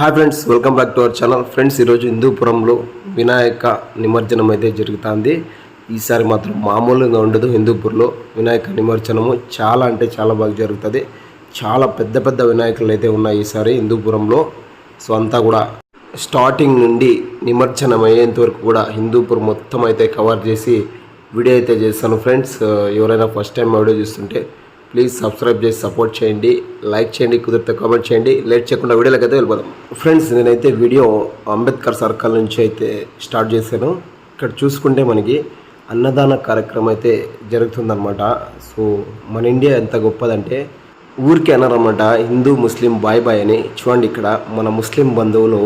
Hi friends, welcome back to our channel. Friends, ఈరోజు హిందూపురంలో వినాయక నిమజ్జనం అయితే జరుగుతుంది. ఈసారి మాత్రం మామూలుగా ఉండదు. హిందూపూర్లో వినాయక నిమజ్జనము చాలా అంటే చాలా బాగా జరుగుతుంది. చాలా పెద్ద పెద్ద వినాయకులు అయితే ఉన్నాయి ఈసారి హిందూపురంలో. సో అంతా కూడా స్టార్టింగ్ నుండి నిమజ్జనం అయ్యేంత వరకు కూడా హిందూపూర్ మొత్తం అయితే కవర్ చేసి వీడియో అయితే చేస్తాను. ఫ్రెండ్స్, ఎవరైనా ఫస్ట్ టైం వీడియో చూస్తుంటే ప్లీజ్ సబ్స్క్రైబ్ చేసి సపోర్ట్ చేయండి, లైక్ చేయండి, కుదిరితే కామెంట్ చేయండి. లేట్ చేయకుండా వీడియోలోకి అయితే వెళ్ళిపోదాం. ఫ్రెండ్స్, నేనైతే వీడియో అంబేద్కర్ సర్కిల్ నుంచి అయితే స్టార్ట్ చేశాను. ఇక్కడ చూసుకుంటే మనకి అన్నదాన కార్యక్రమం అయితే జరుగుతుందన్నమాట. సో మన ఇండియా ఎంత గొప్పదంటే ఊరికే అన్నారన్నమాట, హిందూ ముస్లిం బాయ్ బాయ్ అని. చూడండి, ఇక్కడ మన ముస్లిం బంధువులు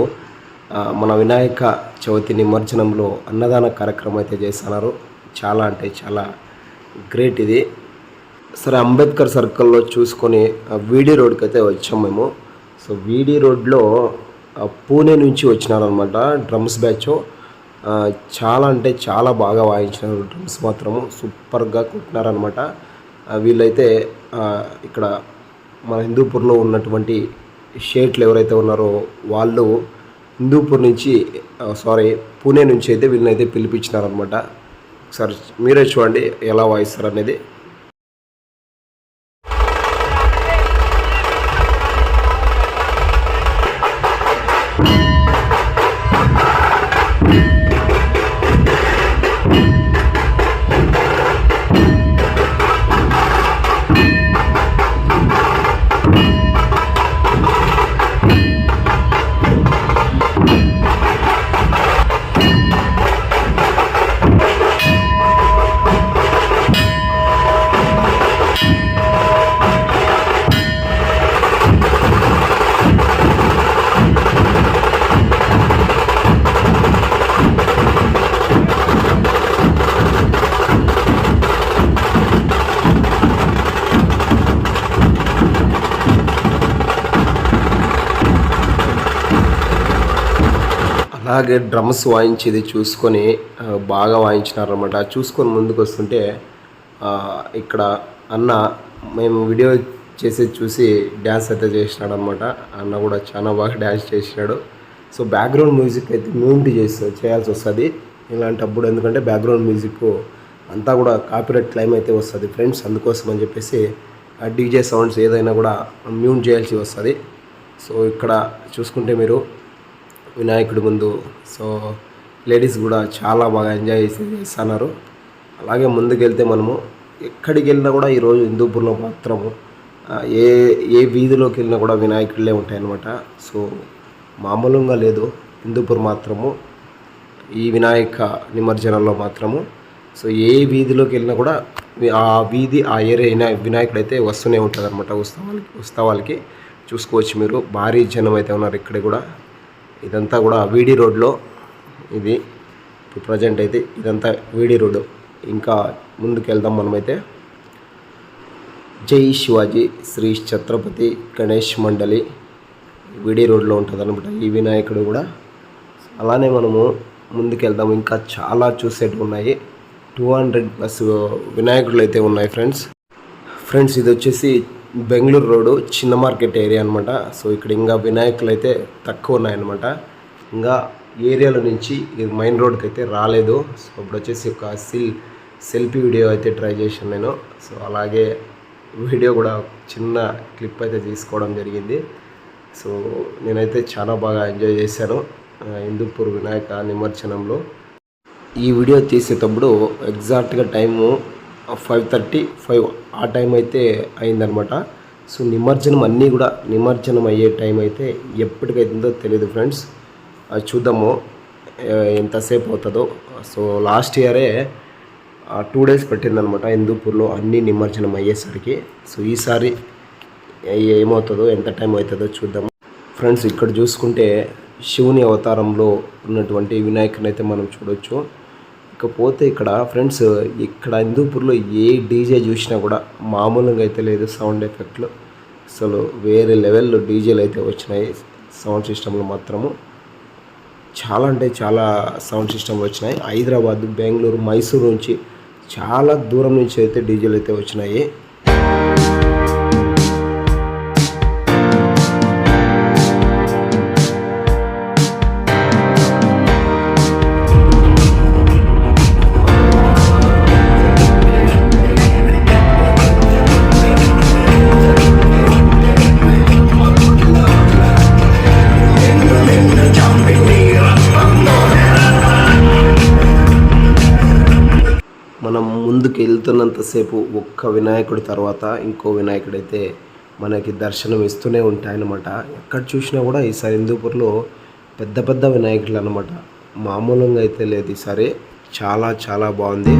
మన వినాయక చవితి నిమజ్జనంలో అన్నదాన కార్యక్రమం అయితే చేస్తున్నారు. చాలా అంటే చాలా గ్రేట్ ఇది. సరే, అంబేద్కర్ సర్కిల్లో చూసుకొని వీడి రోడ్కి అయితే వచ్చాం మేము. సో వీడి రోడ్లో పూణే నుంచి వచ్చినారనమాట డ్రమ్స్ బ్యాచ్. చాలా అంటే చాలా బాగా వాయించినారు. డ్రమ్స్ మాత్రము సూపర్గా కొట్టినారనమాట. వీళ్ళైతే ఇక్కడ మన హిందూపూర్లో ఉన్నటువంటి షేట్లు ఎవరైతే ఉన్నారో వాళ్ళు హిందూపూర్ నుంచి పూణే నుంచి అయితే వీళ్ళనైతే పిలిపించినారనమాట. ఒకసారి మీరే చూడండి ఎలా వాయిస్తారు అనేది. అలాగే డ్రమ్స్ వాయించేది చూసుకొని బాగా వాయించినారనమాట. చూసుకొని ముందుకు వస్తుంటే ఇక్కడ అన్న మేము వీడియో చేసేది చూసి డ్యాన్స్ అయితే చేసినాడు అనమాట. అన్న కూడా చాలా బాగా డ్యాన్స్ చేసినాడు. సో బ్యాక్గ్రౌండ్ మ్యూజిక్ అయితే మ్యూట్ చేయాల్సి వస్తుంది ఇలాంటప్పుడు, ఎందుకంటే బ్యాక్గ్రౌండ్ మ్యూజిక్ అంతా కూడా కాపీరైట్ క్లెయిమ్ అయితే వస్తుంది ఫ్రెండ్స్. అందుకోసం అని చెప్పేసి డీజే సౌండ్స్ ఏదైనా కూడా మ్యూట్ చేయాల్సి వస్తుంది. సో ఇక్కడ చూసుకుంటే మీరు వినాయకుడి ముందు లేడీస్ కూడా చాలా బాగా ఎంజాయ్ చేస్తున్నారు. అలాగే ముందుకెళ్తే మనము ఎక్కడికి వెళ్ళినా కూడా ఈరోజు హిందూపూర్లో మాత్రము ఏ వీధిలోకి వెళ్ళినా కూడా వినాయకుడిలే ఉంటాయన్నమాట. సో మామూలుగా లేదు హిందూపూర్ మాత్రము ఈ వినాయక నిమజ్జనంలో మాత్రము. సో ఏ వీధిలోకి వెళ్ళినా కూడా ఆ వీధి ఆ ఏరియా వినాయకుడు అయితే వస్తూనే ఉంటుంది అనమాట. ఉత్సవాలకి చూసుకోవచ్చు మీరు. భారీ జనం అయితే ఉన్నారు ఇక్కడ కూడా. ఇదంతా కూడా వీడి రోడ్లో ఇది ఇప్పుడు ప్రజెంట్ అయితే ఇదంతా వీడి రోడ్డు. ఇంకా ముందుకు వెళ్దాం మనమైతే. జై శివాజీ శ్రీ ఛత్రపతి గణేష్ మండలి వీడి రోడ్లో ఉంటుంది అనమాట ఈ వినాయకుడు కూడా. అలానే మనము ముందుకు వెళ్దాం. ఇంకా చాలా చూసేటివి ఉన్నాయి. 200+ వినాయకులు అయితే ఉన్నాయి ఫ్రెండ్స్. ఇది వచ్చేసి బెంగళూరు రోడ్డు చిన్న మార్కెట్ ఏరియా అనమాట. సో ఇక్కడ ఇంకా వినాయకులు అయితే తక్కువ ఉన్నాయన్నమాట. ఇంకా ఏరియాలో నుంచి మెయిన్ రోడ్కి అయితే రాలేదు. సో ఇప్పుడు వచ్చేసి ఒక సెల్ఫీ వీడియో అయితే ట్రై చేశాను నేను. సో అలాగే వీడియో కూడా చిన్న క్లిప్ అయితే తీసుకోవడం జరిగింది. సో నేనైతే చాలా బాగా ఎంజాయ్ చేశాను హిందూపూర్ వినాయక నిమజ్జనంలో. ఈ వీడియో తీసేటప్పుడు ఎగ్జాక్ట్గా టైము 5:35 ఆ టైం అయితే అయిందనమాట. సో నిమజ్జనం అయ్యే టైం అయితే ఎప్పటికైతుందో తెలియదు ఫ్రెండ్స్. చూద్దాము ఎంతసేపు అవుతుందో. సో లాస్ట్ ఇయరే 2 days పట్టిందనమాట హిందూపూర్లో అన్ని నిమజ్జనం అయ్యేసరికి. సో ఈసారి ఏమవుతుందో ఎంత టైం అవుతుందో చూద్దాము ఫ్రెండ్స్. ఇక్కడ చూసుకుంటే శివుని అవతారంలో ఉన్నటువంటి వినాయకుని అయితే మనం చూడవచ్చు. ఇకపోతే ఇక్కడ ఫ్రెండ్స్, ఇక్కడ హిందూపూర్లో ఏ డీజే చూసినా కూడా మామూలుగా అయితే లేదు. సౌండ్ ఎఫెక్ట్లు అసలు వేరే లెవెల్లో డీజేలు అయితే వచ్చినాయి. సౌండ్ సిస్టంలో మాత్రము చాలా అంటే చాలా సౌండ్ సిస్టంలు వచ్చినాయి. హైదరాబాద్, బెంగళూరు, మైసూరు నుంచి చాలా దూరం నుంచి అయితే డీజేలు అయితే వచ్చినాయి. మనం ముందుకు వెళ్తున్నంతసేపు ఒక్క వినాయకుడి తర్వాత ఇంకో వినాయకుడైతే మనకి దర్శనం ఇస్తూనే ఉంటాయన్నమాట. ఎక్కడ చూసినా కూడా ఈసారి హిందూపూర్లో పెద్ద పెద్ద వినాయకులు అన్నమాట. మామూలుగా అయితే లేదు, ఈసారి చాలా చాలా బాగుంది.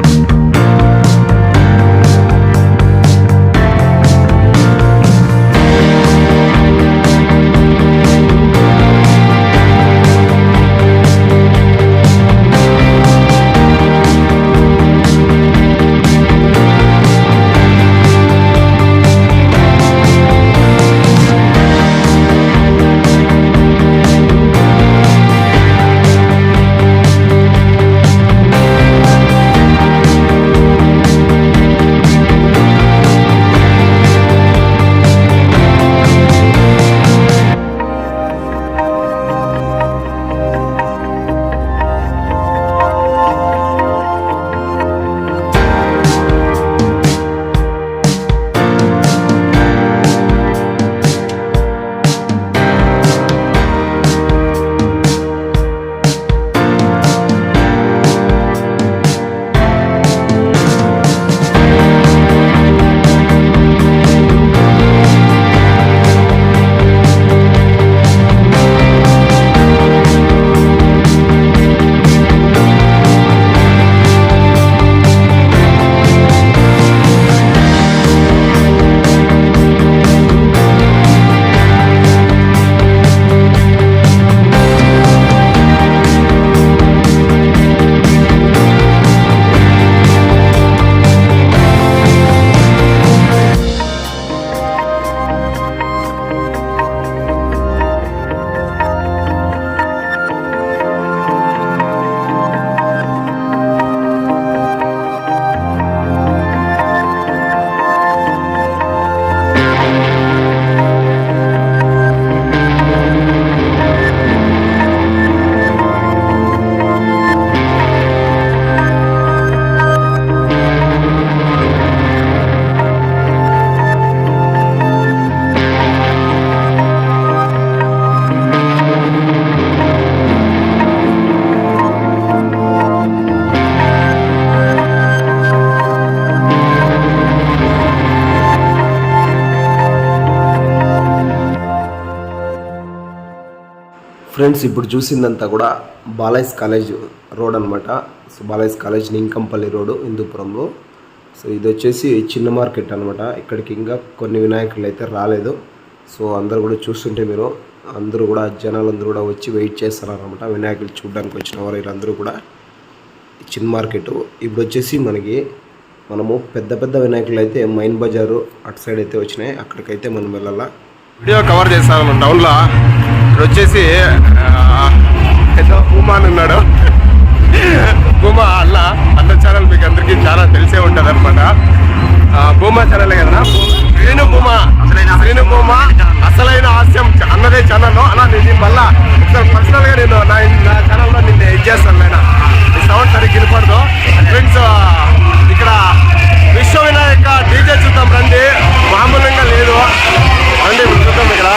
ఫ్రెండ్స్, ఇప్పుడు చూసిందంతా కూడా బాలయ్స్ కాలేజ్ రోడ్ అనమాట. సో బాలయ్స్ కాలేజ్ నింకంపల్లి రోడ్డు హిందూపురంలో. సో ఇది వచ్చేసి చిన్న మార్కెట్ అనమాట. ఇక్కడికి ఇంకా కొన్ని వినాయకులు అయితే రాలేదు. సో అందరూ కూడా చూస్తుంటే మీరు అందరూ కూడా జనాలందరూ కూడా వచ్చి వెయిట్ చేస్తున్నారనమాట. వినాయకులు చూడడానికి వచ్చిన వారు వీళ్ళందరూ కూడా చిన్న మార్కెట్. ఇప్పుడు వచ్చేసి మనము పెద్ద పెద్ద వినాయకులు అయితే మైన్ బజారు అటు సైడ్ అయితే వచ్చినాయి, అక్కడికైతే మనం వెళ్ళాలా. వీడియో కవర్ చేస్తాను టౌన్లో. ఇప్పుడు వచ్చేసి భూమా అని ఉన్నాడు. భూమా అన్న ఛానల్ మీకు అందరికీ చాలా తెలిసే ఉంటుంది అనమాట. భూమా ఛానల్ కదా, శ్రీను భూమా అసలైన హాస్యం అన్నదే ఛానల్ అలా. నేను మళ్ళా ఒకసారి పర్సనల్గా నేను నా ఛానల్లో నిన్ను ఇది చేస్తాను. నేను ఈ సౌండ్ సరిగ్గా వినపడదు. ఫ్రెండ్స్, ఇక్కడ విశ్వ వినాయక డీజే చూద్దాం రండి. మామూలుగా లేదు రండి, చూద్దాం ఇక్కడ.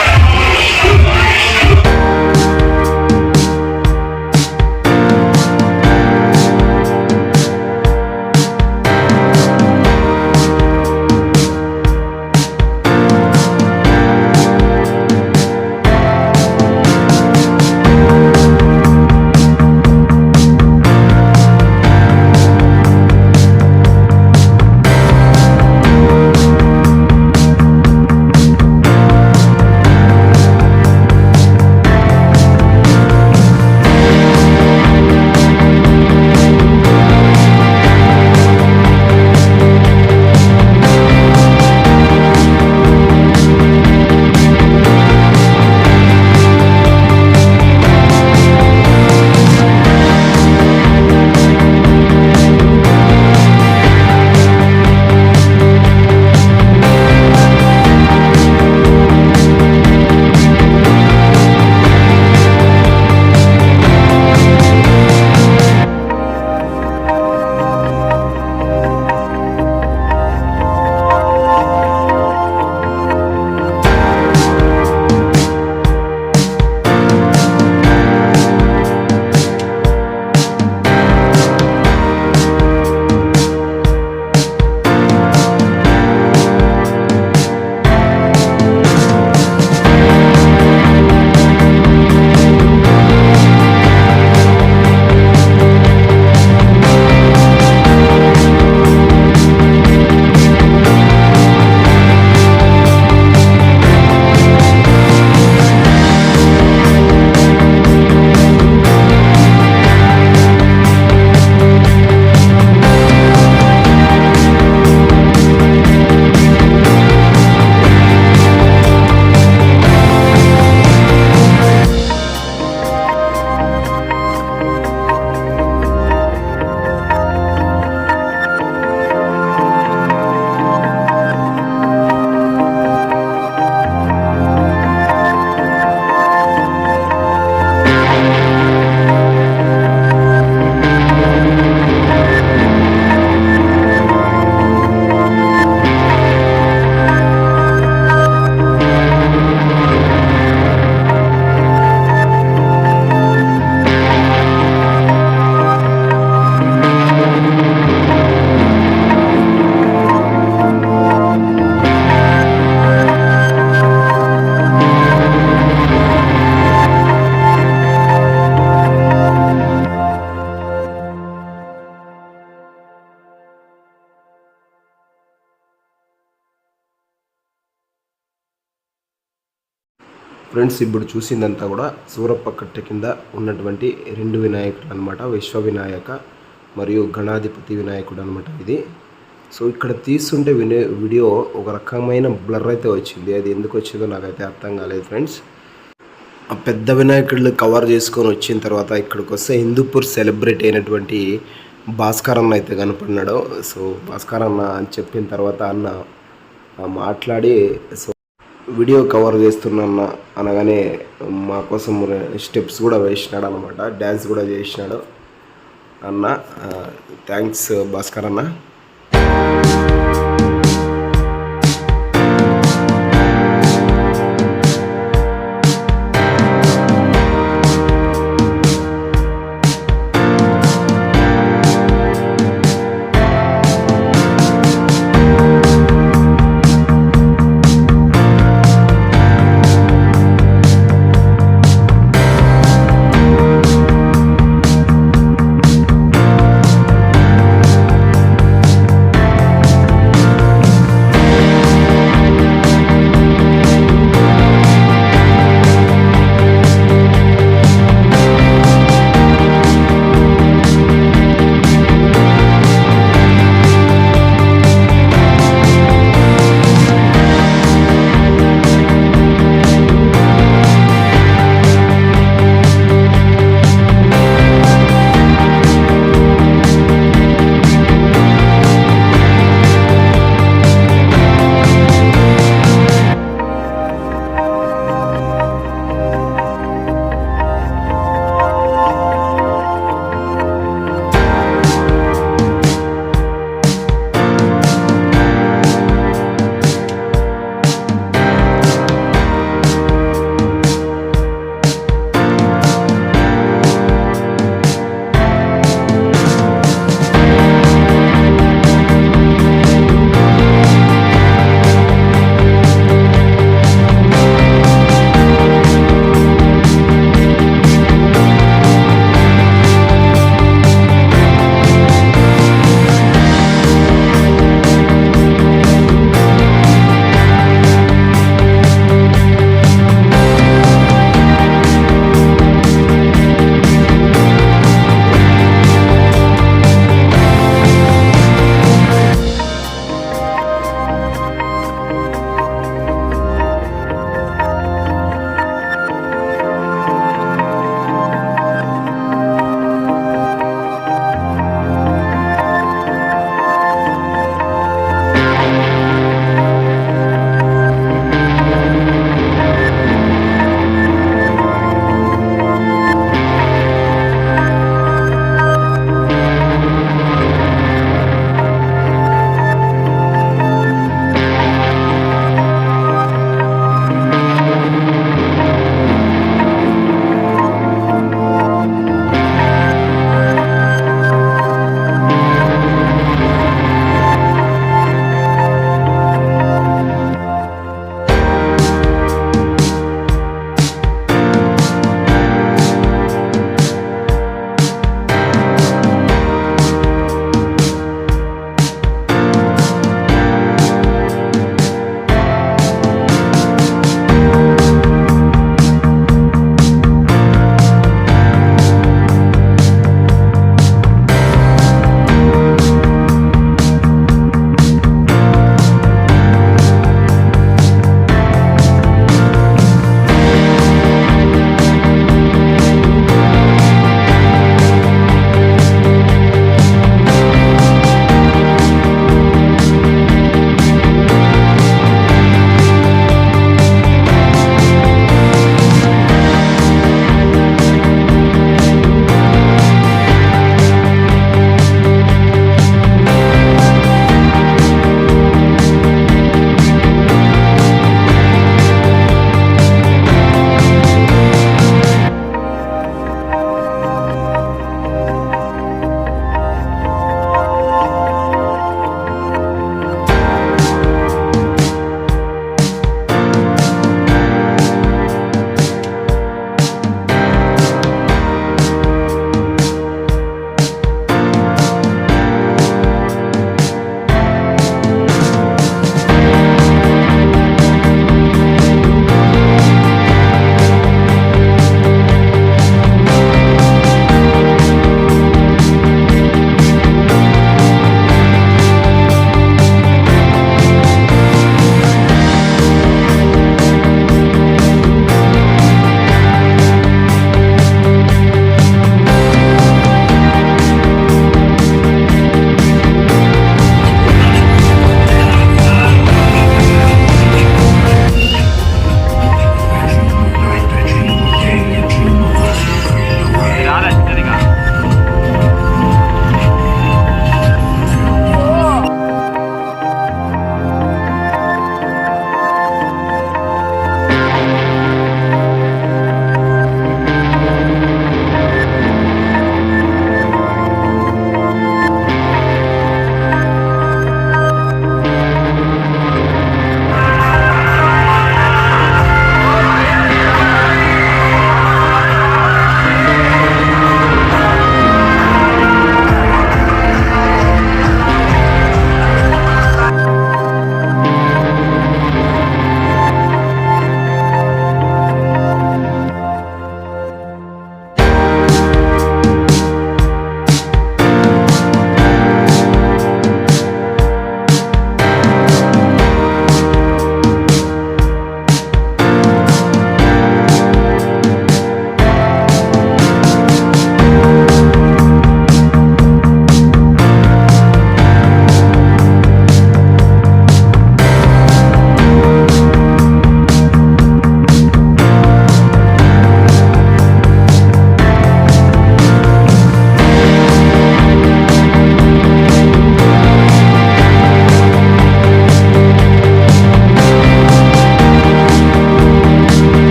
ఫ్రెండ్స్ ఇప్పుడు చూసిందంతా కూడా సూరప్ప కట్టె కింద ఉన్నటువంటి 2 వినాయకుడు అనమాట. విశ్వ వినాయక మరియు గణాధిపతి వినాయకుడు అనమాట ఇది. సో ఇక్కడ తీస్తుంటే వీడియో ఒక రకమైన బ్లర్ అయితే వచ్చింది. అది ఎందుకు వచ్చిందో నాకైతే అర్థం కాలేదు ఫ్రెండ్స్. ఆ పెద్ద వినాయకుడిని కవర్ చేసుకొని వచ్చిన తర్వాత ఇక్కడికి వస్తే హిందూపూర్ సెలబ్రిటీ అయినటువంటి భాస్కర్ అన్న అయితే కనపడినాడు. సో భాస్కర్ అన్న అని చెప్పిన తర్వాత అన్న మాట్లాడి సో వీడియో కవర్ చేస్తున్నా అనగానే మా కోసం స్టెప్స్ కూడా వేసినాడు అనమాట. డ్యాన్స్ కూడా చేసినాడు అన్న. థ్యాంక్స్ భాస్కర్ అన్న.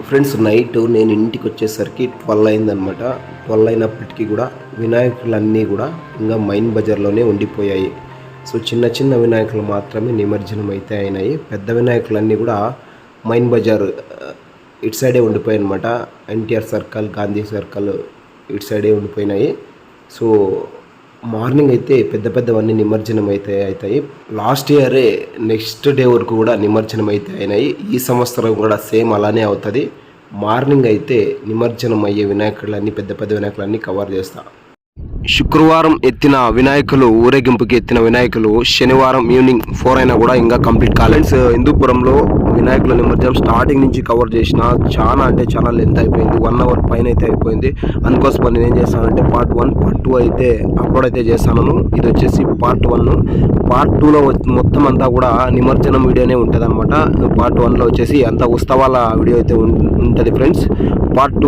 ఫ్రెండ్స్ నైట్ నేను ఇంటికి వచ్చేసరికి 12 అయిందనమాట. 12 అయినప్పటికీ కూడా వినాయకులన్నీ కూడా ఇంకా మైన్ బజార్లోనే ఉండిపోయాయి. సో చిన్న చిన్న వినాయకులు మాత్రమే నిమజ్జనం అయితే అయినాయి. పెద్ద వినాయకులన్నీ కూడా మైన్ బజార్ ఇటు సైడే ఉండిపోయాయి అనమాట. ఎన్టీఆర్ సర్కిల్, గాంధీ సర్కిల్ ఇటు సైడే ఉండిపోయినాయి. సో మార్నింగ్ అయితే పెద్ద పెద్దవన్నీ నిమజ్జనం అయితే అవుతాయి. లాస్ట్ ఇయరే నెక్స్ట్ డే వరకు కూడా నిమజ్జనం అయితే అయినాయి. ఈ సంవత్సరం కూడా సేమ్ అలానే అవుతుంది. మార్నింగ్ అయితే నిమజ్జనం అయ్యే వినాయకులన్నీ పెద్ద పెద్ద వినాయకులన్నీ కవర్ చేస్తా. శుక్రవారం ఎత్తిన వినాయకులు, ఊరేగింపుకి ఎత్తిన వినాయకులు శనివారం ఈవినింగ్ 4 అయినా కూడా ఇంకా కంప్లీట్ కాలేదు. హిందూపురంలో వినాయకుల నిమజ్జనం స్టార్టింగ్ నుంచి కవర్ చేసిన చాలా అంటే చాలా లెంత్ అయిపోయింది. 1 అవర్ పైన అయితే అయిపోయింది. అందుకోసం నేను ఏం చేస్తానంటే పార్ట్ 1, పార్ట్ 2 అయితే అప్లోడ్ అయితే చేస్తాను. ఇది వచ్చేసి పార్ట్ 1. పార్ట్ 2లో మొత్తం అంతా కూడా నిమజ్జనం వీడియోనే ఉంటుంది అనమాట. పార్ట్ 1లో వచ్చేసి అంతా ఉత్సవాల వీడియో అయితే ఉంటుంది ఫ్రెండ్స్. పార్ట్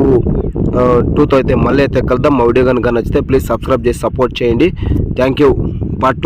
2తో అయితే మళ్ళీ అయితే కలుద్దాం. మా వీడియో కనుక నచ్చితే ప్లీజ్ సబ్స్క్రైబ్ చేసి సపోర్ట్ చేయండి. Thank you.